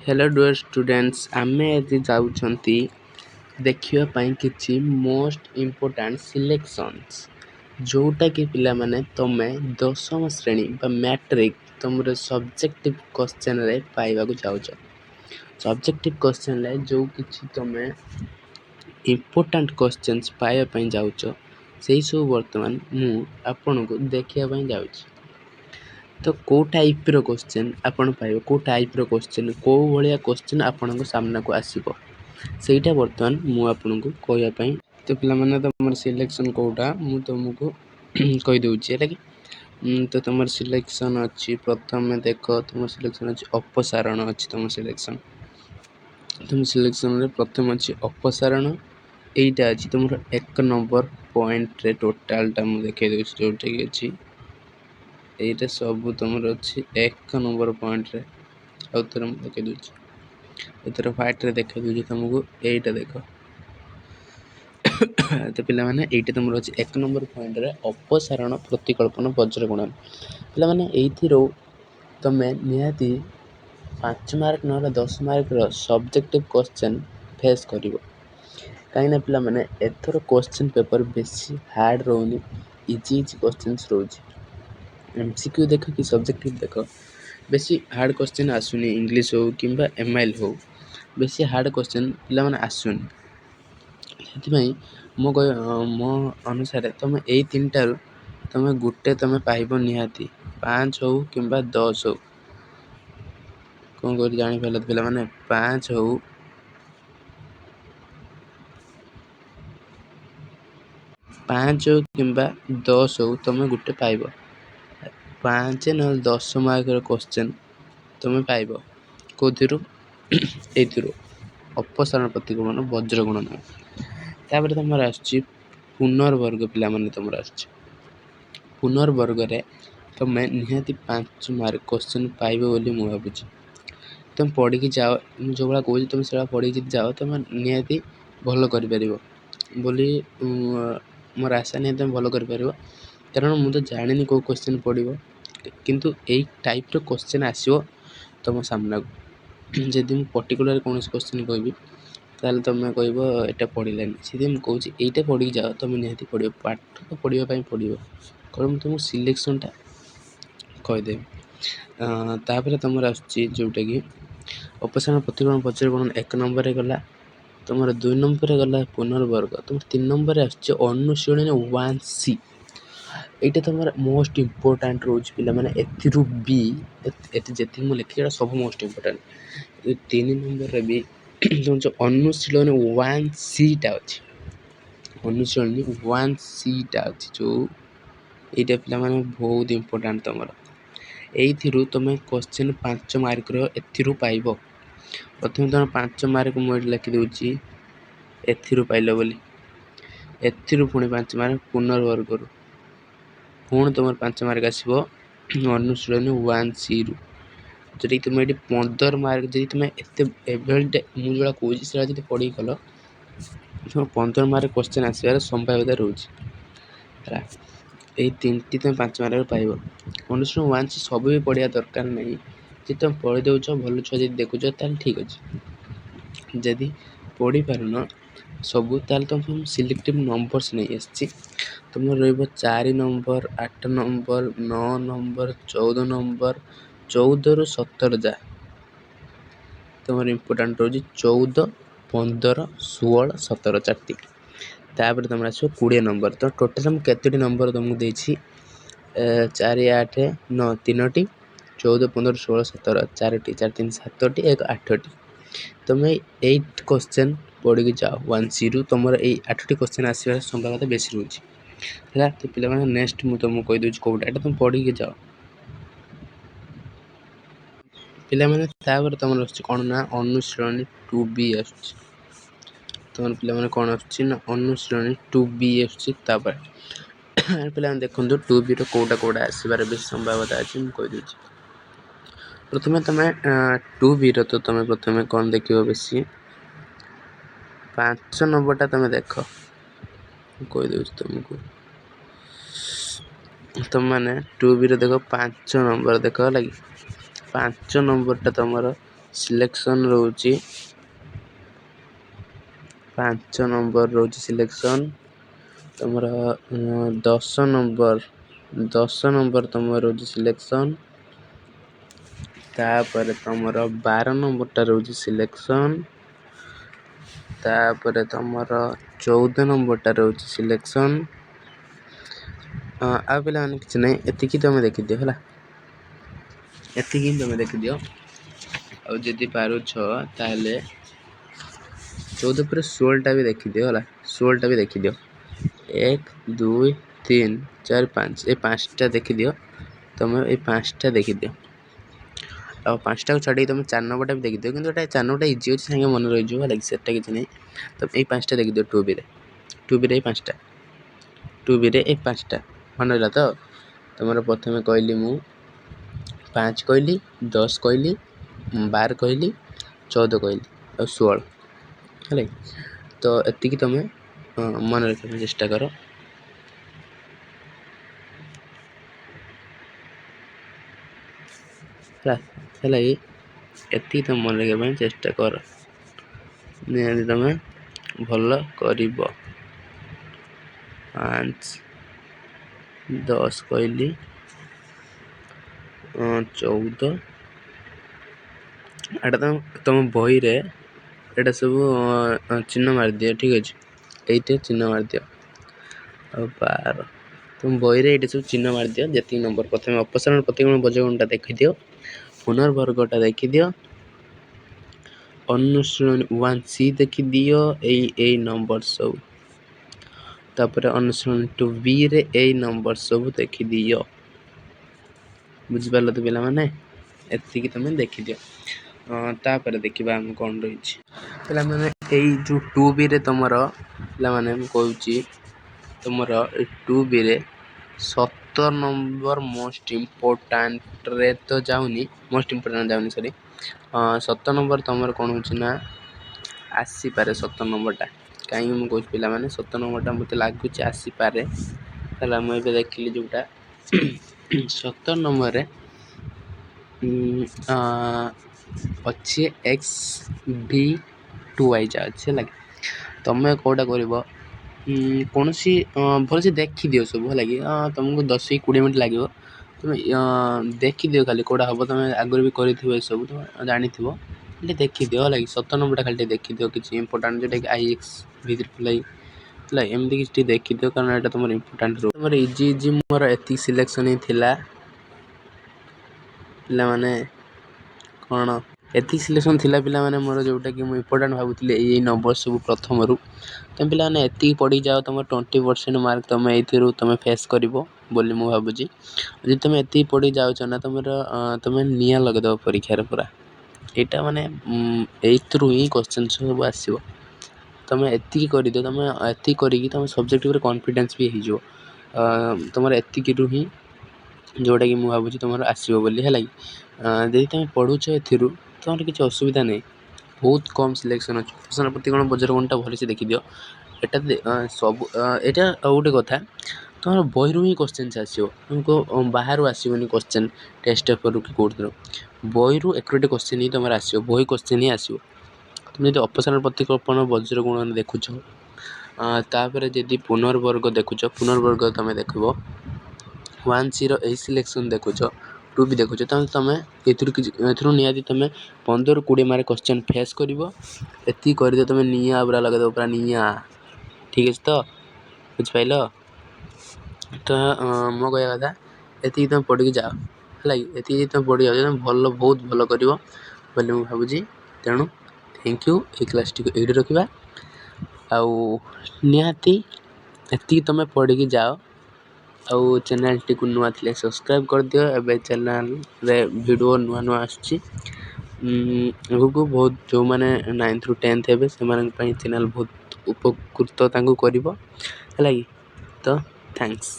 Hello dear students आमे आज जाउछंती देखिवा ପାଇଁ କିଛି मोस्ट इम्पोर्टेंट सिलेक्शंस जोटा कि पिला माने तमे दशम श्रेणी बा मैट्रिक तुमरे सब्जेक्टिव क्वेश्चन रे पाइबा को चाहूछ सब्जेक्टिव क्वेश्चन रे जो किछि तमे इम्पोर्टेंट क्वेश्चंस पाइबा ପାଇଁ जाउछ सेही सब वर्तमान मु आपन को देखिया ପାଇଁ जाउछ तो को टाइप रो क्वेश्चन आपण पाइबो को टाइप रो क्वेश्चन को भलिया क्वेश्चन आपन सामना को आसीबो सेटा वर्तमान मु आपन को कहया पई तो पिला माने तमर सिलेक्शन कोटा मु तुमको कहि दउची एटा कि तो तमर सिलेक्शन अछि प्रथम में देखो तमर सिलेक्शन अछि अपसारण अछि तमर सिलेक्शन रे प्रथम अछि अपसारण एटा अछि तमर 1 नंबर पॉइंट रे टोटल टा मु देखै दउची जोटा कि अछि एटा सब तुमर अच्छी 1 नंबर पॉइंट रे आउतर हम देखे दूची एतर फाइट रे देखे दूची तुमको एटा देखो तो पिला माने एटा तुमर अच्छी 1 नंबर पॉइंट रे अपसारण प्रतिकल्पन वज्र गुणन पिला माने एथिरो तमे निहाती 5 मार्क न 10 मार्क रो सब्जेक्टिव क्वेश्चन फेस करिवो काइना पिला माने एथर क्वेश्चन पेपर बेसी हार्ड रोनी इजी क्वेश्चंस रोजी एमसीक्यू देखो कि सब्जेक्टिव देखो बेसी हार्ड क्वेश्चन आसुनी इंग्लिश हो किंबा एमआईएल हो बेसी हार्ड क्वेश्चन पिला माने आसुनी सेति भाई मो अनुसार तमे एई तीनटा तमे गुटे तमे पाइबो निहाती 5 हो किंबा 10 हो कोन कर जानि पहले पिला माने 5 हो 5 हो किंबा 10 हो तमे गुटे पाइबो 5 न 10 मार्क रो क्वेश्चन तमे पाइबो कोथिरु एथिरु अपसारण प्रतिगमन वज्र गुणन तापर तमर आछि पुनर्वर्ग पिला माने तमर आछि पुनर्वर्ग रे तमे निहाती 5 मार्क क्वेश्चन पाइबो बोली मु भाबुछि तुम पढ़ी कि जाओ जो बड़ा कोइ तुम सेला पढ़ी कि जाओ तुम निहाती भलो करि परिबो बोली मोर आशा नहीं तुम भलो करि परिबो कारण मु तो जानिनी को क्वेश्चन पढ़िबो किंतु एई टाइप रो क्वेश्चन आसीबो तम सामना जदि मु पर्टिकुलर कोन क्वेश्चन कहबी ताले तमे कहबो एटा पढ़िलानी सेदि मु कहूची एटा पढ़ी जाओ तमे निहाती पढ़िबो पाठ तो पढ़िबा पई पढ़िबो कारण तुम सिलेक्शन टा कहि दे तापर तमर आछि जोटा कि अपसारण प्रतिगमन वज्र गुणन 1 नंबर रे गला तमर 2 नंबर रे गला पुनर्वर्ग तुम 3 नंबर रे आछि अनुशीलन 1C एटा तमर मोस्ट इम्पोर्टेंट रोज पिला माने एथिरु बी एत जेति मु लेखिरा सब मोस्ट इम्पोर्टेंट 3 नंबर रे बी तुम जो अनुशीलन 1C टा अछि अनुशीलन 1C टा अछि जो एटा पिला माने बहुत इम्पोर्टेंट तमर एथिरु तमे क्वेश्चन 5 मार्क रो एथिरु पाइबो प्रथम तम 5 मार्क मु लिखि दउची एथिरु पाइलो बोली एथिरु पुणी 5 मार्क पुनर्वर्ग रो पुणी तुम 5 मार्क आसीबो अनुशीलन 1C रु जदि तुम एटी 15 मार्क जदि तुम एते एवल्ट मु जोला कोजी सेला जदि पढी गलो तुम 15 मार्क क्वेश्चन आसीबार संभावना रहउची हला एई तीनटी तुम 5 मार्क पाइबो अनुशीलन 1C सब भी पढ़िया दरकार नहीं जे तुम पढ़ी दउछ भलो छ जदि देखुछ ताल ठीक अछि जदि पढ़ी पारुन सब ताल तुम सिलेक्टिव नंबर्स नहीं आछि तुम रहइबो 4 नंबर 8 नंबर 9 नंबर 14 नंबर 14 रु 17 जा तुम इम्पोर्टेंट रोजी 14 15 16 17 चारटी तापर तुम आसो 20 नंबर तो टोटल हम केतेटी नंबर तुमको देछि 4 8 9 तीनोटी 14 15 16 17 चारटी 4 3 7टी 1 8टी तुम 8 क्वेश्चन पढ़ी कि जाओ 1C रु तुमर ए 8टी क्वेश्चन आसीबार संभावना बेसी रहउची हला तो पिला माने नेक्स्ट मु तुमको कहि दउची कोटा एटा तुम पढ़ी कि जाओ पिला माने तापर तुमर अछि कोन ना अनुशीलन 2B अछि तुमर पिला माने कोन अछि ना अनुशीलन 2B अछि तापर पिला माने देखंतु 2B रो कोटा आसीबार बेसी संभावना अछि मु कहि दउची प्रथमे तमे 2B रो तो तमे प्रथमे कोन देखिबो बेसी 5 नंबर टा तमे देखो कहि दउची तुमको तुम माने 2B रो देखो 5 नंबर देखो लगी 5 नंबर टा तमरो ସିଲେକ୍ସନ୍ ରହୁଛି 5 ନମ୍ବର ରହୁଛି ସିଲେକ୍ସନ୍ ତୁମର 10 ନମ୍ବର ତୁମର ରହୁଛି ସିଲେକ୍ସନ୍। ତାପରେ ତୁମର 12 ନମ୍ବରଟା ରହୁଛି ସିଲେକ୍ସନ୍। ତାପରେ ତୁମର 14 ନମ୍ବରଟା ରହୁଛି ସିଲେକ୍ସନ୍। ଆଉ ପିଲାମାନେ କିଛି ନାହିଁ, ଏତିକି ତୁମେ ଦେଖିଦିଅ ହେଲା, ଏତିକି ତୁମେ ଦେଖିଦିଅ। ଆଉ ଯଦି ପାରୁଛ ତାହେଲେ 14 ପରେ 16ଟା ବି ଦେଖିଦିଅ ହେଲା, 16ଟା ବି ଦେଖିଦିଅ। 1 2 3 4 5 ଏ 5ଟା ଦେଖିଦିଅ, ତୁମେ ଏଇ 5ଟା ଦେଖିଦିଅ। ଆଉ 5ଟାକୁ ଛାଡ଼ିକି ତୁମେ 4 ନମ୍ବରଟା ବି ଦେଖିଦିଅ, କିନ୍ତୁ ଏଇଟା 4 ନମ୍ବରଟା ଇଜି ଅଛି, ସାଙ୍ଗେ ମନେ ରହିଯିବ ହେଲା, ସେଟା କିଛି ନାହିଁ। ତ ଏଇ 5ଟା ଦେଖିଦିଅ 2Bରେ ଏଇ 5ଟା 2Bରେ ଏଇ 5ଟା ମନେ ରହିଲା ତ। ତୁମର ପ୍ରଥମେ କହିଲି ମୁଁ 5 କହିଲି, 10 କହିଲି, 12 କହିଲି, 14 କହିଲି ଆଉ 16 ହେଲା। ତ ଏତିକି ତୁମେ ମନେ ରଖିବା ପାଇଁ ଚେଷ୍ଟା କର। ହେଲା କି ଏତିକି ତୁମେ ମନେ ରଖିବା ପାଇଁ ଚେଷ୍ଟା କର, ନିହାତି ତୁମେ ଭଲ କରିବ। 5 10 କହିଲି, 14 ଏଇଟା ତୁମ ବହିରେ ଏଇଟା ସବୁ ଚିହ୍ନ ମାରିଦିଅ, ଠିକ୍ ଅଛି, ଏଇଟା ଚିହ୍ନ ମାରିଦିଅ। ଆଉ 12 ତୁମ ବହିରେ ଏଇଟା ସବୁ ଚିହ୍ନ ମାରିଦିଅ, ଯେତିକି ନମ୍ବର। ପ୍ରଥମେ ଅପସାରଣ ପ୍ରତିକ୍ରମଣ ବଜ୍ରଗଣଟା ଦେଖିଦିଅ, ପୁନର୍ବର୍ଗଟା ଦେଖିଦିଅ, ଅନୁଶୀଳନୀ 1C ଦେଖିଦିଅ, ଏଇ ନମ୍ବର ସବୁ। ତାପରେ ଅନୁଶୀଳନୀ 2Bରେ ଏଇ ନମ୍ବର ସବୁ ଦେଖିଦିଅ। ବୁଝିପାରିଲ ତ ପିଲାମାନେ, ଏତିକି ତୁମେ ଦେଖିଦିଅ। ତାପରେ ଦେଖିବା ଆମେ କ'ଣ ରହିଛି ପିଲାମାନେ। ଏଇ ଯେଉଁ 2Bରେ ତୁମର ପିଲାମାନେ ମୁଁ କହୁଛି, ତୁମର ଏଇ 2Bରେ 17 ନମ୍ବର ମୋଷ୍ଟ ଇମ୍ପୋର୍ଟାଣ୍ଟରେ ତ ଯାଉନି, ସରି 17 ନମ୍ବର ତୁମର କ'ଣ ହେଉଛି ନା ଆସିପାରେ। 17 ନମ୍ବରଟା କାହିଁକି ମୁଁ କହୁଛି ପିଲାମାନେ, 17 ନମ୍ବରଟା ମୋତେ ଲାଗୁଛି ଆସିପାରେ ହେଲା। ମୁଁ ଏବେ ଦେଖିଲି ଯେଉଁଟା 17 ନମ୍ବରରେ ଅଛି XV2Y ଯା ଅଛି ହେଲା। ତୁମେ କେଉଁଟା କରିବ, କୌଣସି ଭଲସେ ଦେଖିଦିଅ ସବୁ ହେଲା କି, ତୁମକୁ 10-20 ମିନିଟ୍ ଲାଗିବ। ତୁମେ ଦେଖିଦିଅ ଖାଲି କେଉଁଟା ହେବ, ତୁମେ ଆଗରୁ ବି କରିଥିବ ଏସବୁ, ତୁମେ ଜାଣିଥିବ, ଟିକେ ଦେଖିଦିଅ ହେଲା କି। 17 ନମ୍ବରଟା ଖାଲି ଟିକେ ଦେଖିଦିଅ, କିଛି ଇମ୍ପୋର୍ଟାଣ୍ଟ ଯେଉଁଟାକି IXV3Y ହେଲା, ଏମିତି କିଛି ଟିକେ ଦେଖିଦିଅ, କାରଣ ଏଇଟା ତୁମର ଇମ୍ପୋର୍ଟାଣ୍ଟ ରହୁଛି। ତୁମର ଇଜି ମୋର ଏତିକି ସିଲେକ୍ସନ୍ ହିଁ ଥିଲା ପିଲାମାନେ। କ'ଣ ଏତିକି ସିଲେକ୍ସନ୍ ଥିଲା ପିଲାମାନେ ମୋର, ଯେଉଁଟାକି ମୁଁ ଇମ୍ପୋର୍ଟାଣ୍ଟ ଭାବୁଥିଲି ଏଇ ନମ୍ବର ସବୁ ପ୍ରଥମରୁ। ତୁମେ ପିଲାମାନେ ଏତିକି ପଢ଼ିଯାଅ, ତୁମର 20% ମାର୍କ ତୁମେ ଏଇଥିରୁ ତୁମେ ଫେସ୍ କରିବ ବୋଲି ମୁଁ ଭାବୁଛି। ଯଦି ତୁମେ ଏତିକି ପଢ଼ି ଯାଉଛ ନା, ତୁମେ ନିଆଁ ଲଗାଇଦେବ ପରୀକ୍ଷାରେ ପୁରା। ଏଇଟା ମାନେ ଏଇଥିରୁ ହିଁ କୋଶ୍ଚିନ୍ ସବୁ ଆସିବ। ତୁମେ ଏତିକି କରିଦିଅ, ତୁମେ ଏତିକି କରିକି ତୁମ ସବଜେକ୍ଟ ଉପରେ କନଫିଡେନ୍ସ ବି ହେଇଯିବ। ତୁମର ଏତିକିରୁ ହିଁ ଯେଉଁଟାକି ମୁଁ ଭାବୁଛି ତୁମର ଆସିବ ବୋଲି ହେଲା କି। ଯଦି ତୁମେ ପଢ଼ୁଛ ଏଥିରୁ, ତୁମର କିଛି ଅସୁବିଧା ନାହିଁ, ବହୁତ କମ୍ ସିଲେକ୍ସନ୍ ଅଛି। ଅପସାରଣ ପ୍ରତିକ୍ରମଣ ବଜ୍ରଗଣଟା ଭଲସେ ଦେଖିଦିଅ। ଏଇଟା ସବୁ ଏଇଟା ଆଉ ଗୋଟେ କଥା, ତୁମର ବହିରୁ ହିଁ କୋଶ୍ଚିନ୍ସ ଆସିବ, ତୁମକୁ ବାହାରୁ ଆସିବନି କୋଶ୍ଚିନ୍, ଟେଷ୍ଟ ପେପରରୁ କି କେଉଁଥିରୁ। ବହିରୁ ଏକୁରେଟ୍ କୋଶ୍ଚିନ୍ ହିଁ ତୁମର ଆସିବ, ବହି କୋଶ୍ଚିନ୍ ହିଁ ଆସିବ। ତୁମେ ଯଦି ଅପସାରଣ ପ୍ରତିକ୍ରମଣ ବଜ୍ରଗୁଣ ଦେଖୁଛ, ତାପରେ ଯଦି ପୁନର୍ବର୍ଗ ଦେଖୁଛ, ପୁନର୍ବର୍ଗ ତୁମେ ଦେଖିବ, 1Cର ଏଇ ସିଲେକ୍ସନ୍ ଦେଖୁଛ, 2B ଦେଖୁଛ, ତାହେଲେ ତୁମେ ଏଥିରୁ ନିହାତି ତୁମେ 15-20 ମାର୍କ କୋଶ୍ଚିନ୍ ଫେସ୍ କରିବ। ଏତିକି କରିଦିଅ, ତୁମେ ନିଆଁ ପୁରା ଲଗାଇଦେବ, ପୁରା ନିଆଁ। ଠିକ୍ ଅଛି ତ, ବୁଝିପାରିଲ ତ। ମୋ କହିବା କଥା ଏତିକି ତୁମେ ପଢ଼ିକି ଯାଅ ହେଲା କି, ଏତିକି ତୁମେ ପଢ଼ିଯାଅ, ତୁମେ ବହୁତ ଭଲ କରିବ ବୋଲି ମୁଁ ଭାବୁଛି। ତେଣୁ ଥ୍ୟାଙ୍କ ୟୁ। ଏଇ କ୍ଲାସ୍ଟିକୁ ଏଇଠି ରଖିବା। ଆଉ ନିହାତି ଏତିକି ତୁମେ ପଢ଼ିକି ଯାଅ। ଆଉ ଚ୍ୟାନେଲ୍ଟିକୁ ନୂଆ ଥିଲେ ସବସ୍କ୍ରାଇବ୍ କରିଦିଅ। ଏବେ ଚ୍ୟାନେଲ୍ରେ ଭିଡ଼ିଓ ନୂଆ ଆସୁଛି। ଆଗକୁ ବହୁତ ଯେଉଁମାନେ 9th-ରୁ 10th ହେବେ ସେମାନଙ୍କ ପାଇଁ ଚ୍ୟାନେଲ୍ ବହୁତ ଉପକୃତ ତାଙ୍କୁ କରିବ ହେଲା କି। ତ ଥ୍ୟାଙ୍କସ୍।